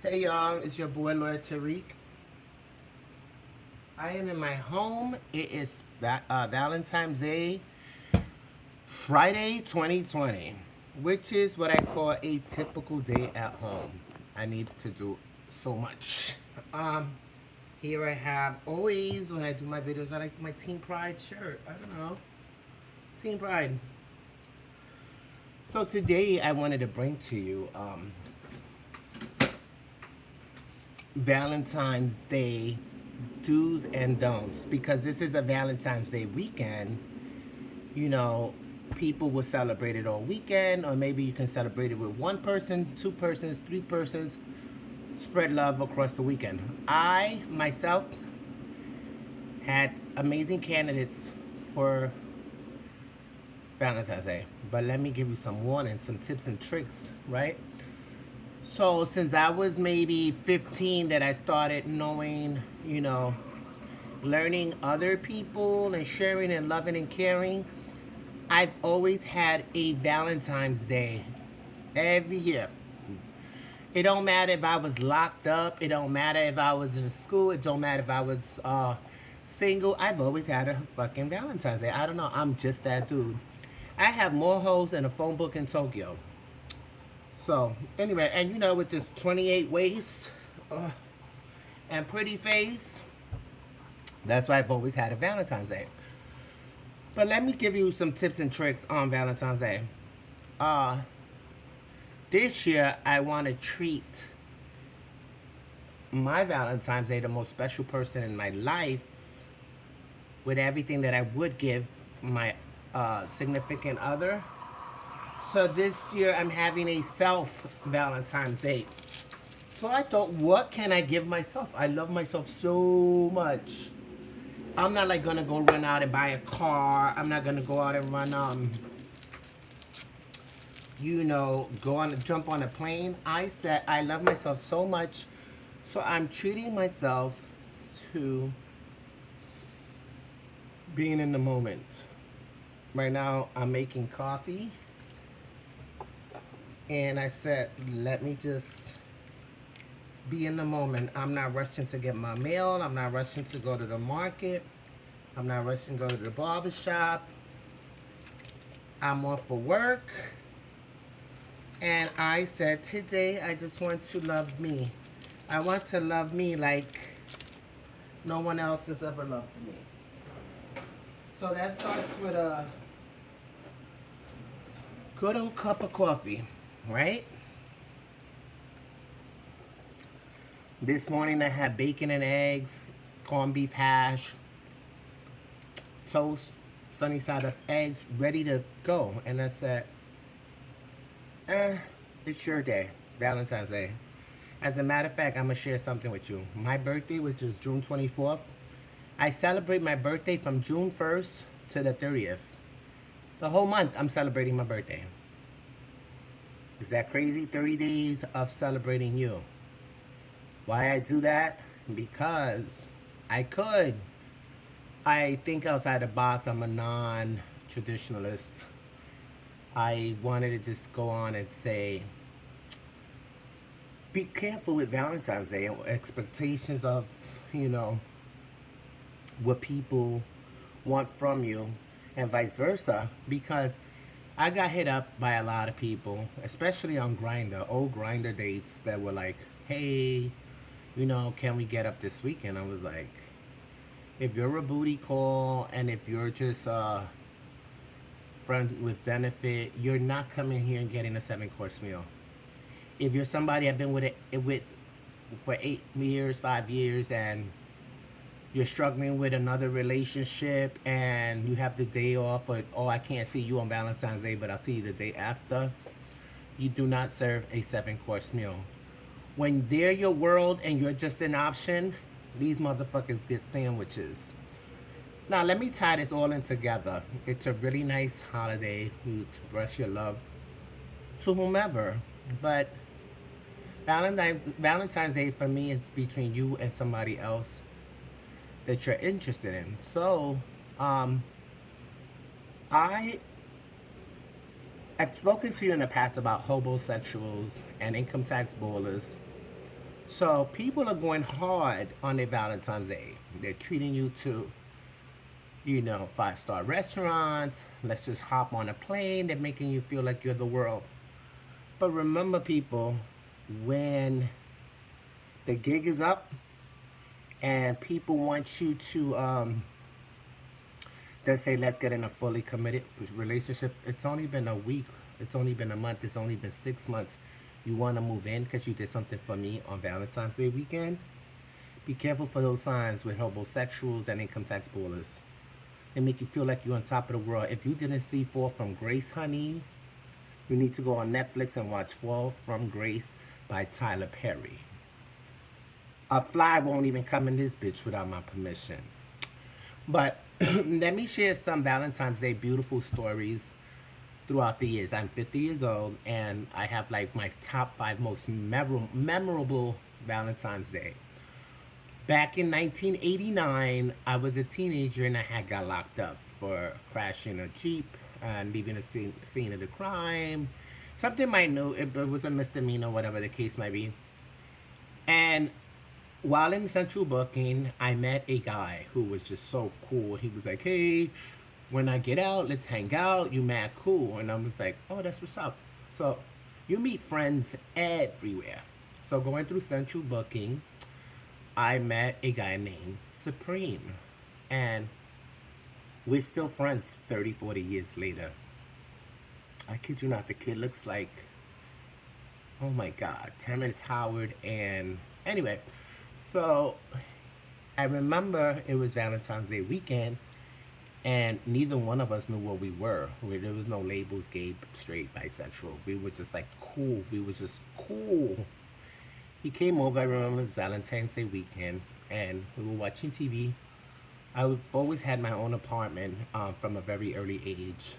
Hey y'all, it's your boy Lord Tariq. I am in my home. It is Valentine's Day, Friday 2020, which is what I call a typical day at home. I need to do so much. Um, Here I have always when I do my videos, I like my Team Pride shirt. I don't know, Team Pride. So today I wanted to bring to you Valentine's Day do's and don'ts because this is a Valentine's Day weekend. You know, people will celebrate it all weekend, or maybe you can celebrate it with one person, two persons, three persons, spread love across the weekend. I myself had amazing candidates for Valentine's Day, but let me give you some warnings, some tips and tricks, right? So since I was maybe 15 that I started knowing, learning other people and sharing and loving and caring, I've always had a Valentine's Day every year. It don't matter if I was locked up. It don't matter if I was in school. It don't matter if I was single. I've always had a fucking Valentine's Day. I don't know. I'm just that dude. I have more hoes than a phone book in Tokyo. So anyway, and with this 28 waist uh, and pretty face, that's why I've always had a Valentine's Day. But let me give you some tips and tricks on Valentine's Day. Uh, this year, I want to treat my Valentine's Day, the most special person in my life, with everything that I would give my significant other. So this year, I'm having a self Valentine's Day. So I thought, what can I give myself? I love myself so much. I'm not like gonna go run out and buy a car. I'm not gonna go out and run jump on a plane. I said I love myself so much, so I'm treating myself to being in the moment. Right now I'm making coffee, and I said, let me just be in the moment. I'm not rushing to get my mail. I'm not rushing to go to the market. I'm not rushing to go to the barber shop. I'm off for work. And I said, today I just want to love me. I want to love me like no one else has ever loved me. So that starts with a good old cup of coffee, right? This morning I had bacon and eggs, corned beef hash, toast, sunny side up eggs, ready to go. And I said, it's your day, Valentine's Day. As a matter of fact, I'm going to share something with you. My birthday, which is June 24th, I celebrate my birthday from June 1st to the 30th. The whole month, I'm celebrating my birthday. Is that crazy? 30 days of celebrating you. Why I do that? Because I could. I think outside the box. I'm a non-traditionalist. I wanted to just go on and say, be careful with Valentine's Day. Expectations of, what people want from you and vice versa. Because I got hit up by a lot of people, especially on Grindr, old Grindr dates that were like, hey, can we get up this weekend? I was like, if you're a booty call and if you're just friend with benefit, you're not coming here and getting a 7-course meal. If you're somebody I've been with for 8 years, 5 years, and you're struggling with another relationship and you have the day off, or oh, I can't see you on Valentine's Day, but I'll see you the day after, you do not serve a 7-course meal. When they're your world and you're just an option, these motherfuckers get sandwiches. Now, let me tie this all in together. It's a really nice holiday. You express your love to whomever. But Valentine's Day for me is between you and somebody else that you're interested in. So, I I've spoken to you in the past about homosexuals and income tax ballers So people are going hard on their Valentine's Day. They're treating you to, 5-star restaurants. Let's just hop on a plane. They're making you feel like you're the world. But remember, people, when the gig is up and people want you to, they say, let's get in a fully committed relationship. It's only been a week. It's only been a month. It's only been 6 months. You want to move in because you did something for me on Valentine's Day weekend? Be careful for those signs with homosexuals and income tax ballers. They make you feel like you're on top of the world. If you didn't see Fall from Grace, honey, you need to go on Netflix and watch Fall from Grace by Tyler Perry. A fly won't even come in this bitch without my permission. But let me share some Valentine's Day beautiful stories throughout the years. I'm 50 years old and I have like my top 5 most memorable Valentine's Day. Back in 1989, I was a teenager and I had got locked up for crashing a Jeep and leaving a scene of the crime. Something minor, it was a misdemeanor, whatever the case might be. And while in central booking, I met a guy who was just so cool. He was like, hey, when I get out, let's hang out. You mad cool. And I was like, oh, that's what's up. So you meet friends everywhere. So going through central booking, I met a guy named Supreme. And we're still friends 30, 40 years later. I kid you not, the kid looks like, oh my God, Terrence Howard. And anyway, so I remember it was Valentine's Day weekend, and neither one of us knew what we were. There was no labels, gay, straight, bisexual. We were just like cool. We was just cool. He came over, I remember it was Valentine's Day weekend, and we were watching TV. I've always had my own apartment from a very early age.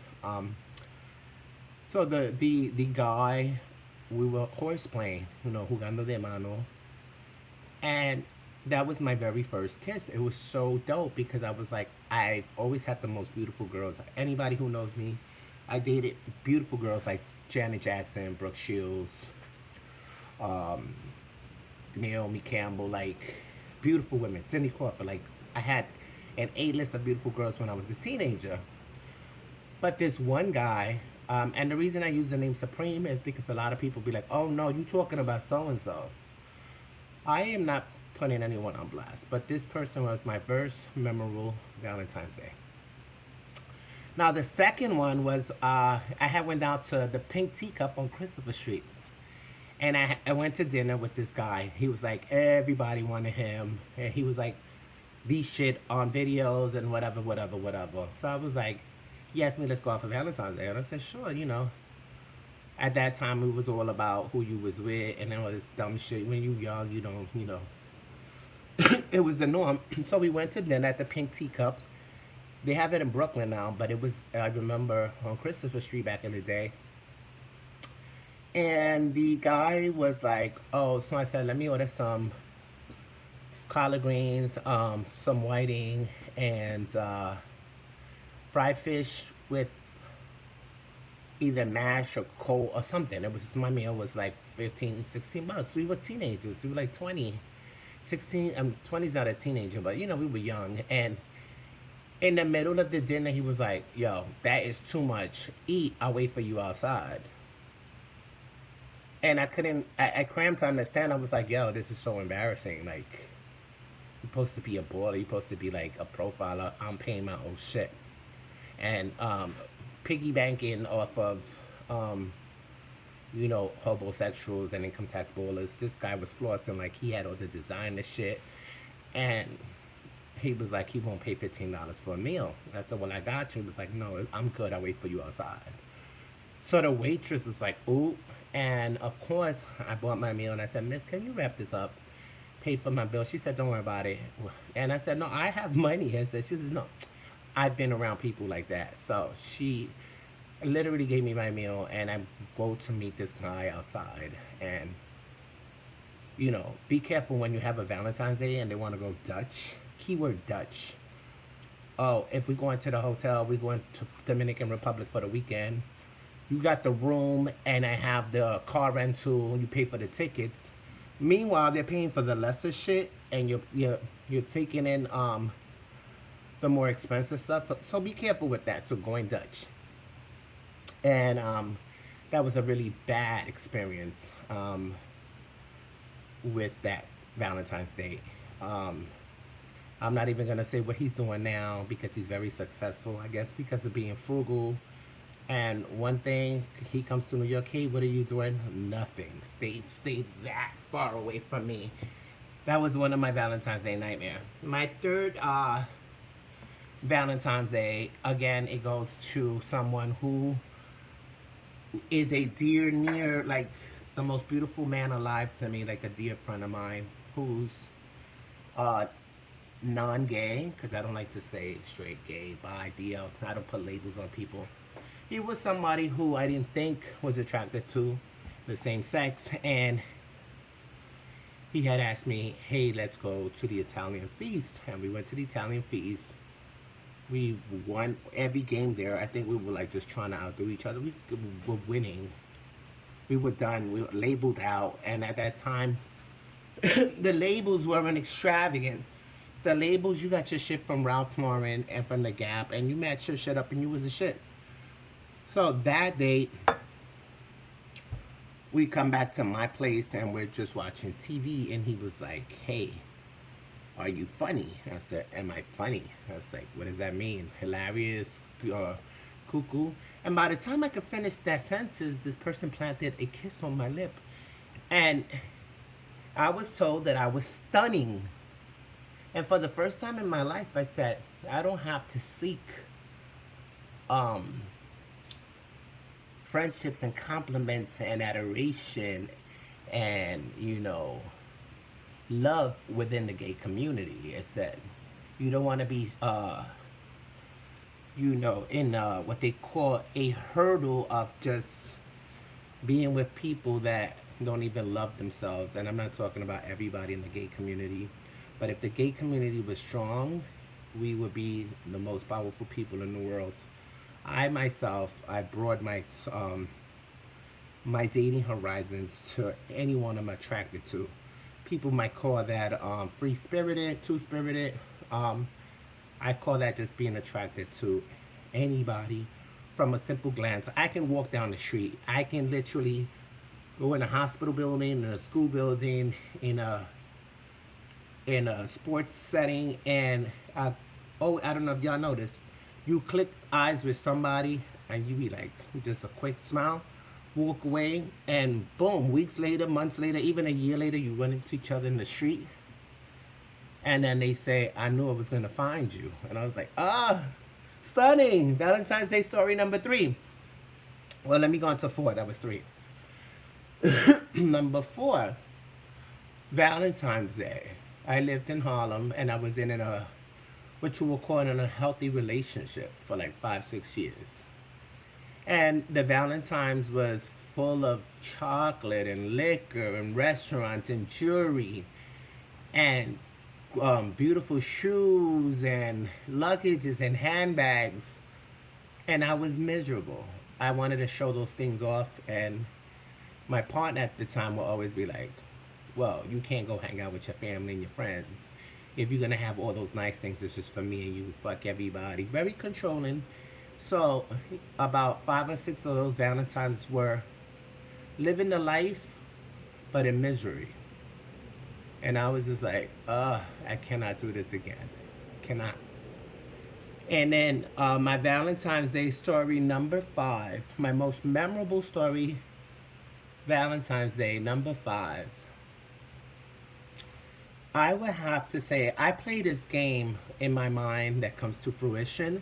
So the guy, we were horse playing, jugando de mano. And that was my very first kiss. It was so dope because I was like, I've always had the most beautiful girls. Anybody who knows me, I dated beautiful girls like Janet Jackson, Brooke Shields, um, Naomi Campbell, like beautiful women, Cindy Crawford. Like I had an A-list of beautiful girls when I was a teenager. But this one guy, and the reason I use the name Supreme is because a lot of people be like, oh no, you talking about so-and-so. I am not putting anyone on blast, but this person was my first memorable Valentine's Day. Now the second one was I had went down to the Pink Teacup on Christopher Street, and I went to dinner with this guy. He was like everybody wanted him, and he was like these shit on videos and whatever, whatever, whatever. So I was like, he asked me let's go out for Valentine's Day, and I said sure. At that time, it was all about who you was with and all this dumb shit. When you young, you don't. It was the norm. So we went to dinner at the Pink Teacup. They have it in Brooklyn now, but it was, I remember, on Christopher Street back in the day. And the guy was like, oh, so I said, let me order some collard greens, some whiting, and fried fish with either mash or coal or something. My meal was like 15, 16 bucks. We were teenagers. We were like 20. 16, 20's not a teenager, but we were young. And in the middle of the dinner, he was like, yo, that is too much. Eat, I'll wait for you outside. And I crammed to understand. I was like, yo, this is so embarrassing. Like, you're supposed to be a baller. You're supposed to be like a profiler. I'm paying my own shit. And piggy banking off of, homosexuals and income tax ballers. This guy was flossing like he had all the designer shit. And he was like, he won't pay $15 for a meal. I said, well, I got you. He was like, no, I'm good. I'll wait for you outside. So the waitress was like, ooh. And of course, I bought my meal and I said, miss, can you wrap this up? Paid for my bill. She said, don't worry about it. And I said, no, I have money. She says, no, I've been around people like that. So she literally gave me my meal and I go to meet this guy outside. And, be careful when you have a Valentine's Day and they want to go Dutch. Keyword Dutch. Oh, if we go into the hotel, we go into Dominican Republic for the weekend. You got the room and I have the car rental. You pay for the tickets. Meanwhile, they're paying for the lesser shit, and you're taking in the more expensive stuff. So be careful with that. So going Dutch, and that was a really bad experience with that Valentine's Day. Um, I'm not even gonna say what he's doing now because he's very successful. I guess because of being frugal. And one thing, he comes to New York. Hey, what are you doing? Nothing. Stay that far away from me. That was one of my Valentine's Day nightmare. My third Valentine's Day, again, it goes to someone who is a dear, near, like the most beautiful man alive to me, like a dear friend of mine who's uh, non-gay, because I don't like to say straight, gay, bi, DL. I don't put labels on people. He was somebody who I didn't think was attracted to the same sex, and he had asked me, hey, let's go to the Italian feast. And we went to the Italian feast. We won every game there. I think we were like just trying to outdo each other. We were winning. We were done. We were labeled out. And at that time, the labels weren't extravagant. The labels, you got your shit from Ralph Lauren and from The Gap, and you matched your shit up and you was a shit. So that day, we come back to my place and we're just watching TV, and he was like, hey, are you funny? I said, am I funny? I was like, what does that mean? Hilarious, cuckoo? And by the time I could finish that sentence, this person planted a kiss on my lip. And I was told that I was stunning. And for the first time in my life, I said, I don't have to seek friendships and compliments and adoration and, love within the gay community. It said, you don't want to be, in what they call a hurdle of just being with people that don't even love themselves. And I'm not talking about everybody in the gay community, but if the gay community was strong, we would be the most powerful people in the world. I myself, I broadened my dating horizons to anyone I'm attracted to. People might call that free spirited, two spirited. I call that just being attracted to anybody from a simple glance. I can walk down the street. I can literally go in a hospital building, in a school building, in a sports setting, and I don't know if y'all noticed. You click eyes with somebody, and you be like, just a quick smile, walk away, and boom, weeks later, months later, even a year later, you run into each other in the street, and then they say, I knew I was going to find you. And I was like, stunning. Valentine's Day story number 3. Well, let me go on to 4. That was 3. Number 4, Valentine's Day. I lived in Harlem, and I was in what you would call an unhealthy relationship for like 5-6 years. And the Valentine's was full of chocolate and liquor and restaurants and jewelry and beautiful shoes and luggages and handbags. And I was miserable. I wanted to show those things off, and my partner at the time would always be like, well, you can't go hang out with your family and your friends. If you're going to have all those nice things, it's just for me and you. Fuck everybody. Very controlling. So about 5 or 6 of those Valentines were living the life, but in misery. And I was just like, I cannot do this again. Cannot. And then my Valentine's Day story number 5, my most memorable story, Valentine's Day number 5. I would have to say, I play this game in my mind that comes to fruition,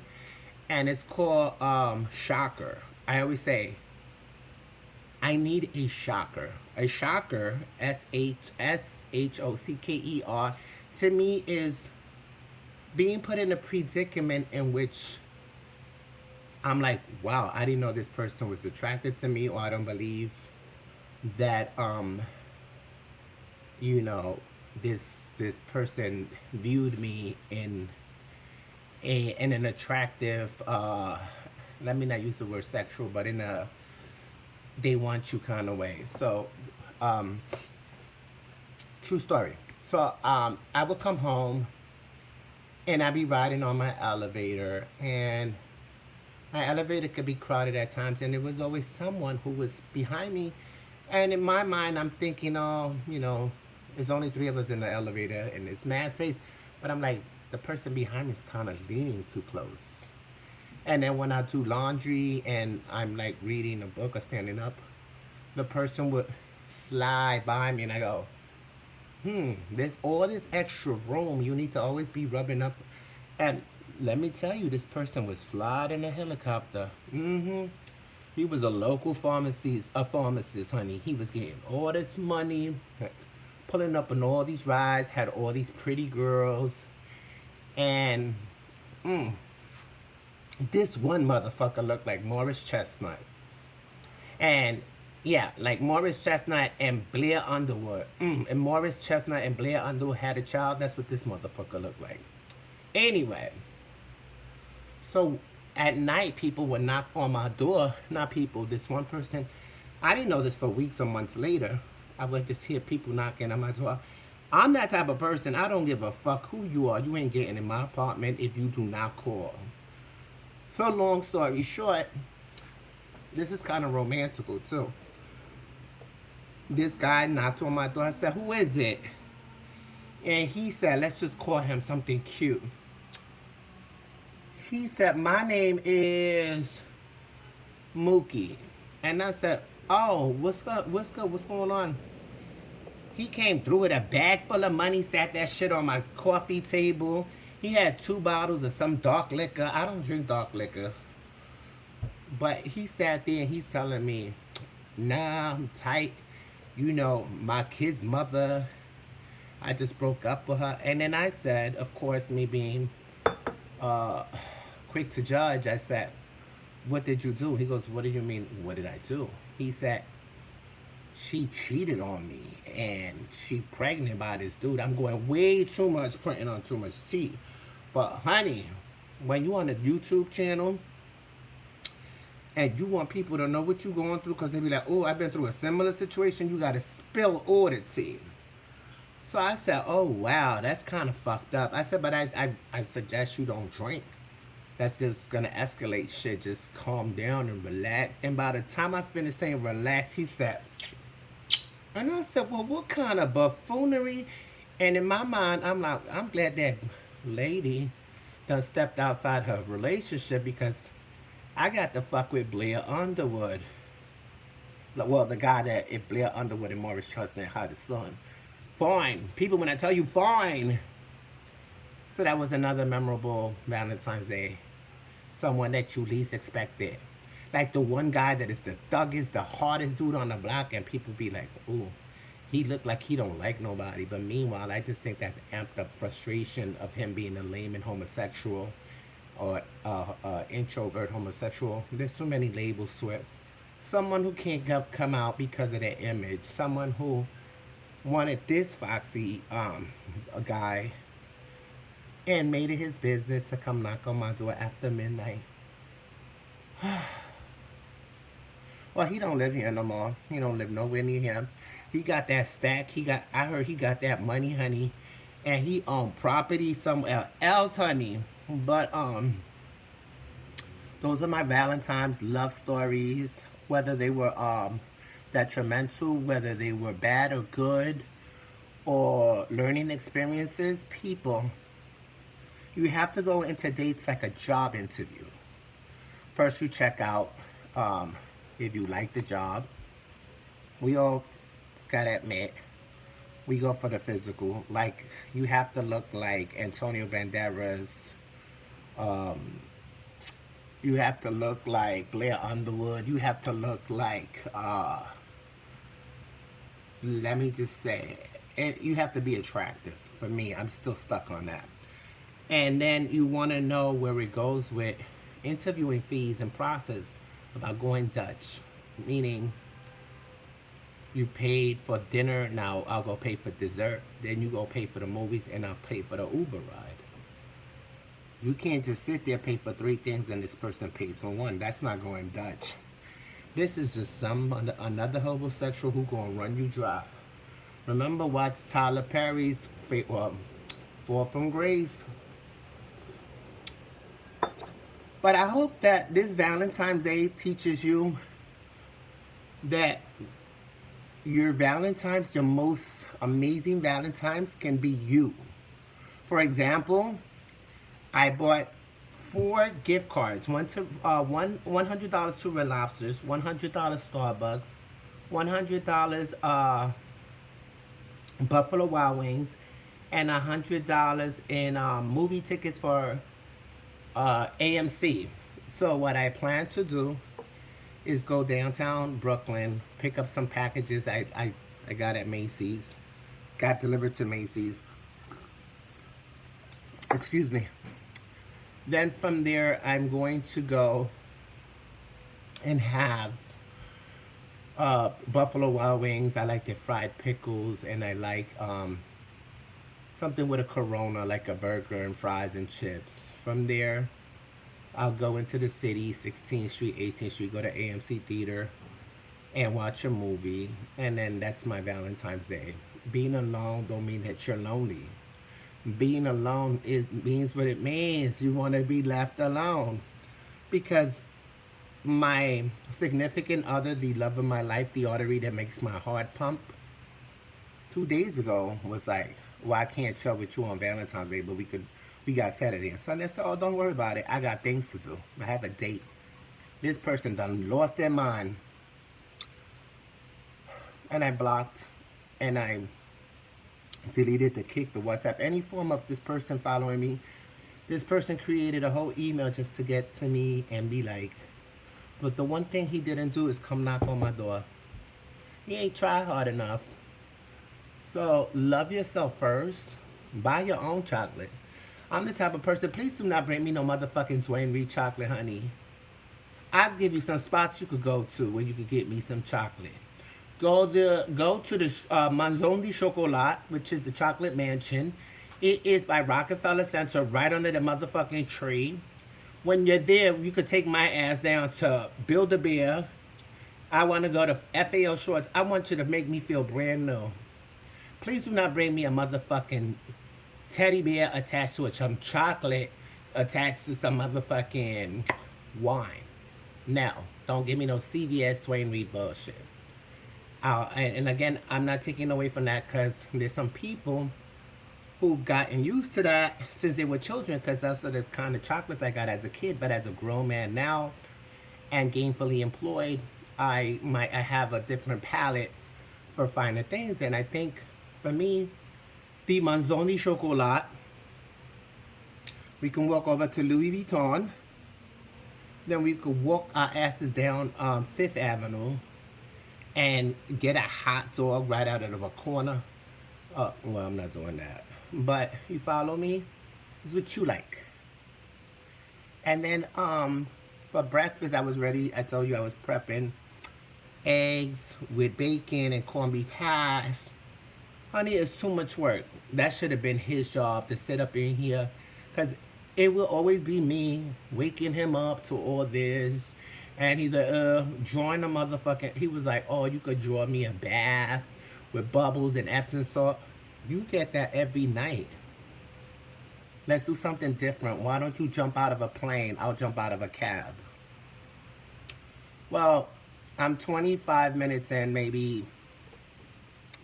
and it's called Shocker. I always say, I need a shocker. A shocker, SHOCKER, to me is being put in a predicament in which I'm like, wow, I didn't know this person was attracted to me, or I don't believe that, this person viewed me in an attractive, let me not use the word sexual, but in a they want you kind of way. So True story. So I would come home and I'd be riding on my elevator, and my elevator could be crowded at times, and there was always someone who was behind me. And in my mind, I'm thinking, oh, there's only three of us in the elevator, and it's mad space. But I'm like, the person behind me is kind of leaning too close. And then when I do laundry and I'm like reading a book or standing up, the person would slide by me, and I go, there's all this extra room. You need to always be rubbing up. And let me tell you, this person was flying in a helicopter. He was a local pharmacist, honey. He was getting all this money, like, pulling up on all these rides, had all these pretty girls. And this one motherfucker looked like Morris Chestnut. And yeah, like Morris Chestnut and Blair Underwood. And Morris Chestnut and Blair Underwood had a child. That's what this motherfucker looked like. Anyway, so at night, people would knock on my door. Not people, this one person. I didn't know this for weeks or months later. I would just hear people knocking on my door. I'm that type of person. I don't give a fuck who you are. You ain't getting in my apartment if you do not call. So long story short, this is kind of romantical too. This guy knocked on my door. I said, who is it? And he said, let's just call him something cute. He said, my name is Mookie. And I said, oh, what's up? What's good? What's going on? He came through with a bag full of money, sat that shit on my coffee table. He had 2 bottles of some dark liquor. I don't drink dark liquor. But he sat there and he's telling me, nah, I'm tight. My kid's mother, I just broke up with her. And then I said, of course, me being quick to judge, I said, what did you do? He goes, what do you mean, what did I do? He said, she cheated on me and she pregnant by this dude. I'm going way too much, putting on too much tea. But honey, when you on a YouTube channel and you want people to know what you're going through, because they be like, oh, I've been through a similar situation, you got to spill all the tea. So I said, oh, wow, that's kind of fucked up. I said, but I suggest you don't drink. That's just going to escalate shit. Just calm down and relax. And by the time I finished saying relax, he said, and I said, well, what kind of buffoonery? And in my mind, I'm like, I'm glad that lady done stepped outside her relationship, because I got to fuck with Blair Underwood. Well, the guy that, if Blair Underwood and Morris Chestnut had a son. Fine. People, when I tell you fine. So that was another memorable Valentine's Day. Someone that you least expected. Like the one guy that is the thuggest, the hardest dude on the block, and people be like, ooh, he looked like he don't like nobody. But meanwhile, I just think that's amped up frustration of him being a lame and homosexual, or introvert homosexual. There's too many labels to it. Someone who can't come out because of their image. Someone who wanted this foxy a guy and made it his business to come knock on my door after midnight. Well, he don't live here no more. He don't live nowhere near here. He got that stack. I heard he got that money, honey. And he owned property somewhere else, honey. But those are my Valentine's love stories. Whether they were detrimental, whether they were bad or good, or learning experiences. People, you have to go into dates like a job interview. First, you check out if you like the job. We all gotta admit, we go for the physical. Like, you have to look like Antonio Banderas. You have to look like Blair Underwood. You have to look like, let me just say, and you have to be attractive. For me, I'm still stuck on that. And then you want to know where it goes with interviewing fees and process about going Dutch. Meaning, you paid for dinner, now I'll go pay for dessert. Then you go pay for the movies, and I'll pay for the Uber ride. You can't just sit there, pay for 3 things, and this person pays for 1. That's not going Dutch. This is just another homosexual who gonna run you dry. Remember, watch Tyler Perry's Fall from Grace. But I hope that this Valentine's Day teaches you that your Valentine's, your most amazing Valentine's, can be you. For example, I bought 4 gift cards. One to $100 to Red Lobsters, $100 Starbucks, $100 Buffalo Wild Wings, and $100 in movie tickets for AMC. So what I plan to do is go downtown Brooklyn, pick up some packages I got at Macy's, got delivered to Macy's. Excuse me. Then from there, I'm going to go and have Buffalo Wild Wings. I like their fried pickles, and I like something with a Corona, like a burger and fries and chips. From there, I'll go into the city, 16th Street, 18th Street, go to AMC Theater and watch a movie. And then that's my Valentine's Day. Being alone don't mean that you're lonely. Being alone, it means what it means. You want to be left alone. Because my significant other, the love of my life, the artery that makes my heart pump, 2 days ago was like, well, I can't chill with you on Valentine's Day, but we got Saturday and Sunday. So, oh, don't worry about it. I got things to do. I have a date. This person done lost their mind. And I blocked, and I deleted the kick, the WhatsApp, any form of this person following me. This person created a whole email just to get to me and be like, but the one thing he didn't do is come knock on my door. He ain't try hard enough. So love yourself first. Buy your own chocolate. I'm the type of person, please do not bring me no motherfucking Dwayne Reed chocolate, honey. I'll give you some spots you could go to where you could get me some chocolate. Go to the Maison de Chocolat, which is the chocolate mansion. It is by Rockefeller Center, right under the motherfucking tree. When you're there, you could take my ass down to Build-A-Bear. I want to go to FAO Shorts. I want you to make me feel brand new. Please do not bring me a motherfucking teddy bear attached to some chocolate attached to some motherfucking wine. Now, don't give me no CVS Dwayne Reed bullshit. And again, I'm not taking away from that because there's some people who've gotten used to that since they were children, because those are the kind of chocolates I got as a kid. But as a grown man now and gainfully employed, I have a different palate for finer things. And I think for me, the Manzoni Chocolat, we can walk over to Louis Vuitton. Then we could walk our asses down 5th Avenue and get a hot dog right out of a corner. Well, I'm not doing that. But you follow me? It's what you like. And then for breakfast, I was ready. I told you I was prepping eggs with bacon and corned beef hash. Honey, it's too much work. That should have been his job to sit up in here. Because it will always be me waking him up to all this. And he's like, drawing a motherfucking... He was like, oh, you could draw me a bath with bubbles and Epsom salt. You get that every night. Let's do something different. Why don't you jump out of a plane? I'll jump out of a cab. Well, I'm 25 minutes in, maybe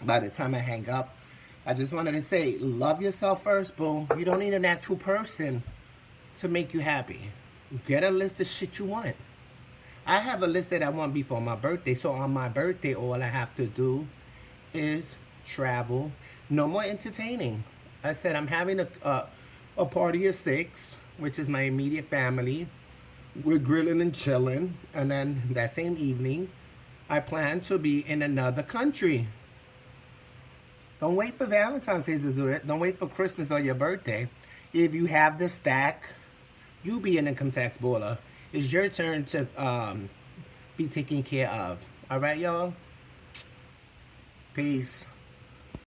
by the time I hang up. I just wanted to say, love yourself first, boo. You don't need an actual person to make you happy. Get a list of shit you want. I have a list that I want before my birthday. So on my birthday, all I have to do is travel. No more entertaining. I said I'm having a party of 6, which is my immediate family. We're grilling and chilling. And then that same evening, I plan to be in another country. Don't wait for Valentine's Day to do it. Don't wait for Christmas or your birthday. If you have the stack, you be an income tax baller. It's your turn to be taken care of. All right, y'all? Peace.